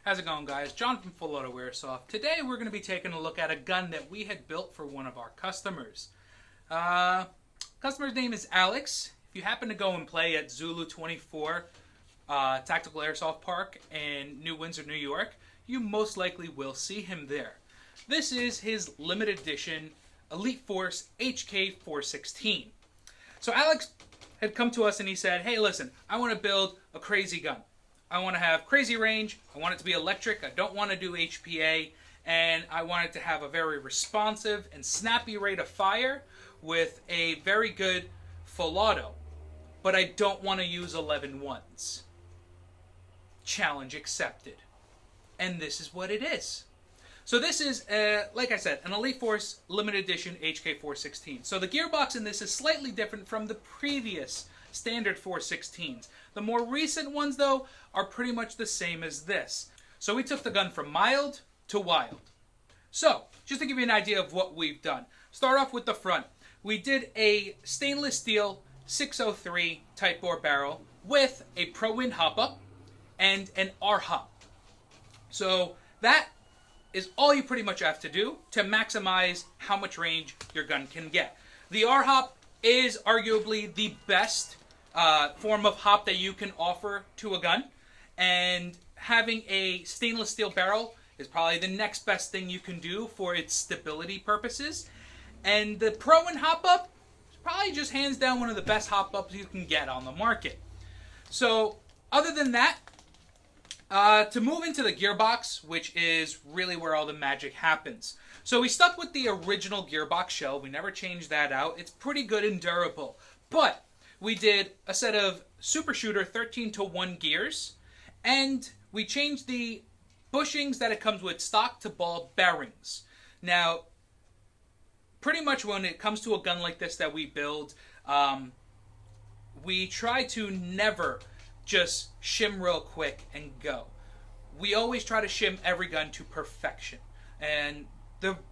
How's it going, guys? John from Auto Airsoft. Today we're going to be taking a look at a gun that we had built for one of our customers. Customer's name is Alex. If you happen to go and play at Zulu 24 Tactical Airsoft Park in New Windsor, New York, you most likely will see him there. This is his limited edition Elite Force HK416. So Alex had come to us and he said, hey, listen, I want to build a crazy gun. I want to have crazy range, I want it to be electric, I don't want to do HPA, and I want it to have a very responsive and snappy rate of fire with a very good full auto. But I don't want to use 11-1s. Challenge accepted. And this is what it is. So this is, like I said, an Elite Force limited edition HK416. So the gearbox in this is slightly different from the previous standard 416s. The more recent ones, though, are pretty much the same as this. So we took the gun from mild to wild. So, just to give you an idea of what we've done. Start off with the front. We did a stainless steel 603 type bore barrel with a Pro-Win hop-up and an R-hop. So that is all you pretty much have to do to maximize how much range your gun can get. The R-hop is arguably the best form of hop that you can offer to a gun, and having a stainless steel barrel is probably the next best thing you can do for its stability purposes. And the Pro-Win hop-up is probably just hands down one of the best hop-ups you can get on the market. So other than that, to move into the gearbox, which is really where all the magic happens. So we stuck with the original gearbox shell. We never changed that out. It's pretty good and durable. But we did a set of Super Shooter 13-to-1 gears, and we changed the bushings that it comes with stock to ball bearings. Now, pretty much when it comes to a gun like this that we build, we try to never just shim real quick and go. We always try to shim every gun to perfection. And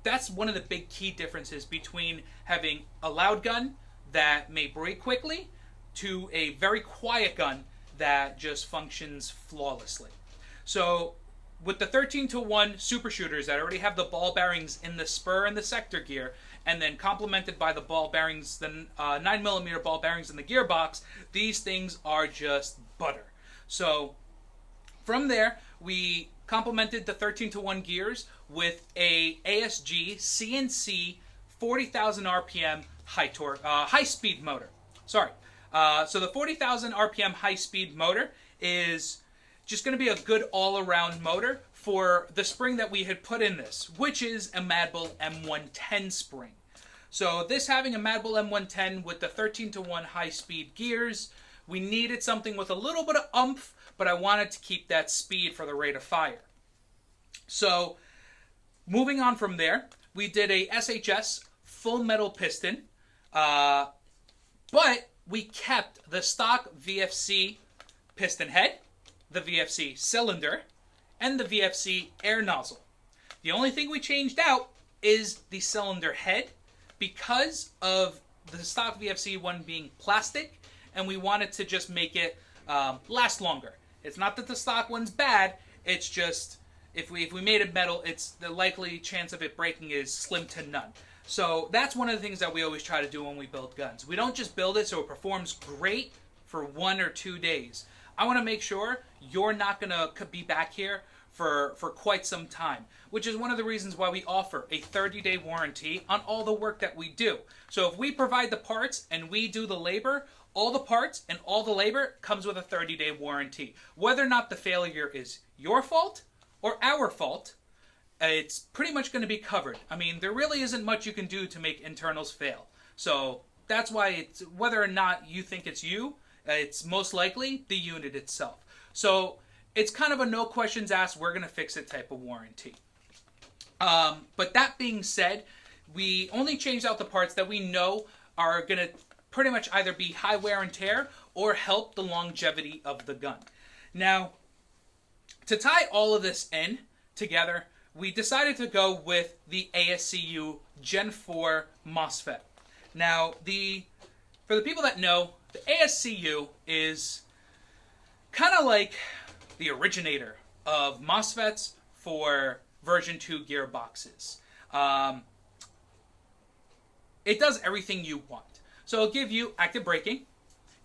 that's one of the big key differences between having a loud gun that may break quickly to a very quiet gun that just functions flawlessly. So with the 13-to-1 Super Shooters that already have the ball bearings in the spur and the sector gear, and then complemented by the ball bearings, the 9mm ball bearings in the gearbox, these things are just butter. So from there, we complemented the 13-to-1 gears with a ASG CNC 40,000 RPM high-speed motor. Sorry. So the 40,000 RPM high-speed motor is just going to be a good all-around motor for the spring that we had put in this, which is a Mad Bull M110 spring. So this having a Mad Bull M110 with the 13-to-1 high-speed gears, we needed something with a little bit of oomph, but I wanted to keep that speed for the rate of fire. So moving on from there, we did a SHS full metal piston, but we kept the stock VFC piston head, the VFC cylinder, and the VFC air nozzle. The only thing we changed out is the cylinder head because of the stock VFC one being plastic, and we wanted to just make it last longer. It's not that the stock one's bad, it's just if we made it metal, it's the likely chance of it breaking is slim to none. So that's one of the things that we always try to do when we build guns. We don't just build it so it performs great for 1 or 2 days. I want to make sure you're not going to be back here for quite some time, which is one of the reasons why we offer a 30-day warranty on all the work that we do. So if we provide the parts and we do the labor, all the parts and all the labor comes with a 30-day warranty. Whether or not the failure is your fault or our fault, it's pretty much going to be covered. I mean, there really isn't much you can do to make internals fail. So that's why it's, whether or not you think it's you, it's most likely the unit itself. So it's kind of a no questions asked, we're going to fix it type of warranty. But that being said, we only changed out the parts that we know are going to pretty much either be high wear and tear or help the longevity of the gun. Now, to tie all of this in together, we decided to go with the ASCU Gen 4 MOSFET. Now, for the people that know, the ASCU is kind of like the originator of MOSFETs for version 2 gearboxes. It does everything you want. So it'll give you active braking,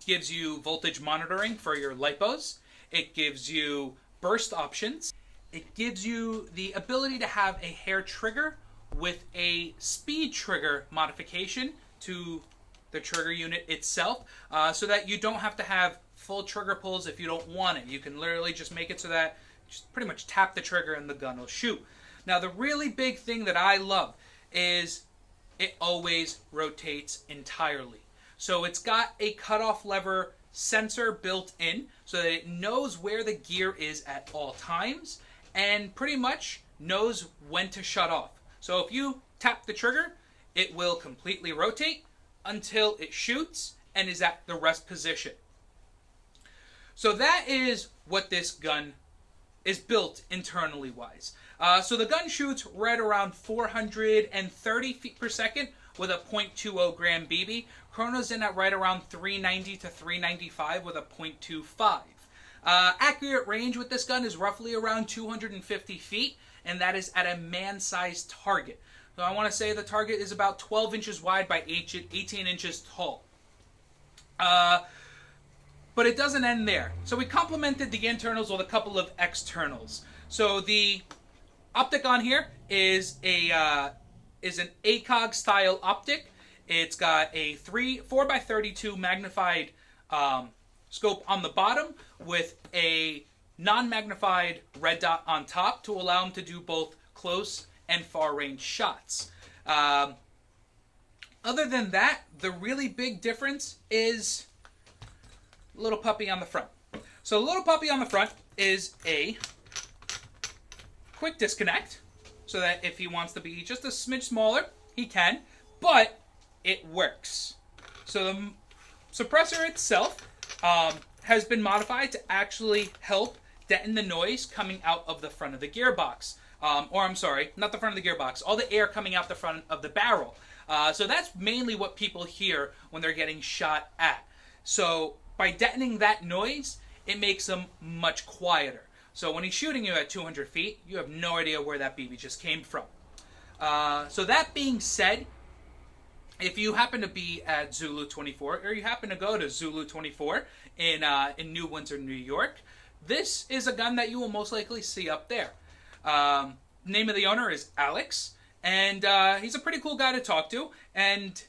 gives you voltage monitoring for your LiPos, it gives you burst options, it gives you the ability to have a hair trigger with a speed trigger modification to the trigger unit itself, so that you don't have to have full trigger pulls if you don't want it. You can literally just make it so that just pretty much tap the trigger and the gun will shoot. Now the really big thing that I love is it always rotates entirely. So it's got a cutoff lever sensor built in so that it knows where the gear is at all times and pretty much knows when to shut off. So if you tap the trigger, it will completely rotate until it shoots and is at the rest position. So that is what this gun is built internally wise. So the gun shoots right around 430 feet per second with a .20 gram BB. Chrono's in at right around 390 to 395 with a .25. Accurate range with this gun is roughly around 250 feet, and that is at a man-sized target. So I want to say the target is about 12 inches wide by 18 inches tall. But it doesn't end there. So we complemented the internals with a couple of externals. So the optic on here is an ACOG style optic. It's got a 4x32 magnified scope on the bottom with a non-magnified red dot on top to allow them to do both close and far range shots. Other than that, the really big difference is little puppy on the front. So the little puppy on the front is a quick disconnect, so that if he wants to be just a smidge smaller, he can, but it works. So the suppressor itself has been modified to actually help deaden the noise coming out of the front of the gearbox. Or I'm sorry, not the front of the gearbox, all the air coming out the front of the barrel. So that's mainly what people hear when they're getting shot at. So by deadening that noise, it makes them much quieter. So when he's shooting you at 200 feet, you have no idea where that BB just came from. So that being said, if you happen to be at Zulu 24, or you happen to go to Zulu 24 in New Windsor, New York, this is a gun that you will most likely see up there. Name of the owner is Alex, and he's a pretty cool guy to talk to, and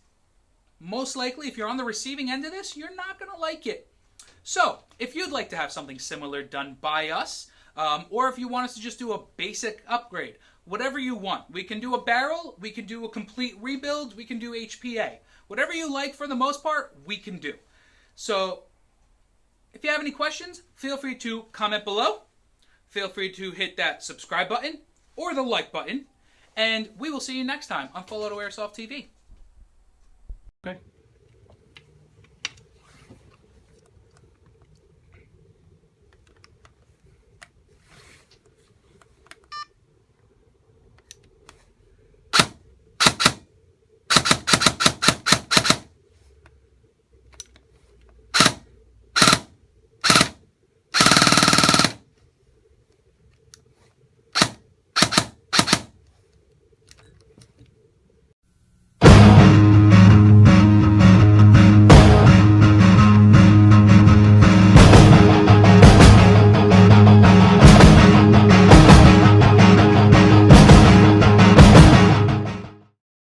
most likely, if you're on the receiving end of this, you're not going to like it. So, if you'd like to have something similar done by us, or if you want us to just do a basic upgrade, whatever you want. We can do a barrel, we can do a complete rebuild, we can do HPA. Whatever you like for the most part, we can do. So, if you have any questions, feel free to comment below. Feel free to hit that subscribe button or the like button. And we will see you next time on Full Auto Airsoft TV. Okay.